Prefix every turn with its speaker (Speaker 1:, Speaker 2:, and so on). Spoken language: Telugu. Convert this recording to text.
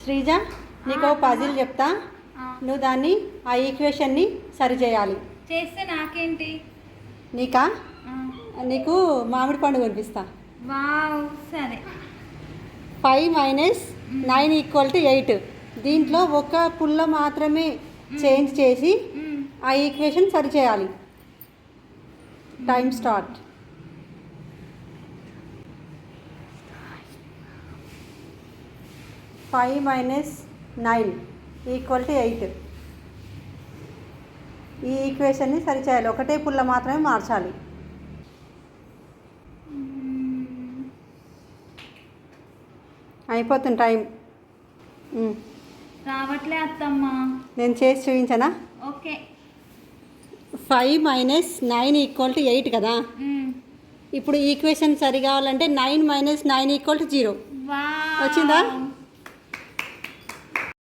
Speaker 1: శ్రీజ, నీకు పజిల్ చెప్తా. నువ్వు దాన్ని ఆ ఈక్వేషన్ని సరి చేయాలి.
Speaker 2: చేస్తే నాకేంటి?
Speaker 1: నీకా? నీకు మామిడి పండు కొనిపిస్తా.
Speaker 2: వావ్, సరే.
Speaker 1: 5 - 9 = 8. దీంట్లో ఒక పుల్ల మాత్రమే చేంజ్ చేసి ఆ ఈక్వేషన్ సరి చేయాలి. Time start. 5 - 9 = 8. ఈ ఈక్వేషన్ని సరి చేయాలి. ఒకటే పుల్ల మాత్రమే మార్చాలి. అయిపోతుంది టైం.
Speaker 2: రావట్లే అత్తమ్మా.
Speaker 1: నేను చేసి చూపించనా?
Speaker 2: ఓకే.
Speaker 1: 5 - 9 = 8 కదా. ఇప్పుడు ఈక్వేషన్ సరి కావాలంటే 9 - 9 = 0 వచ్చిందా?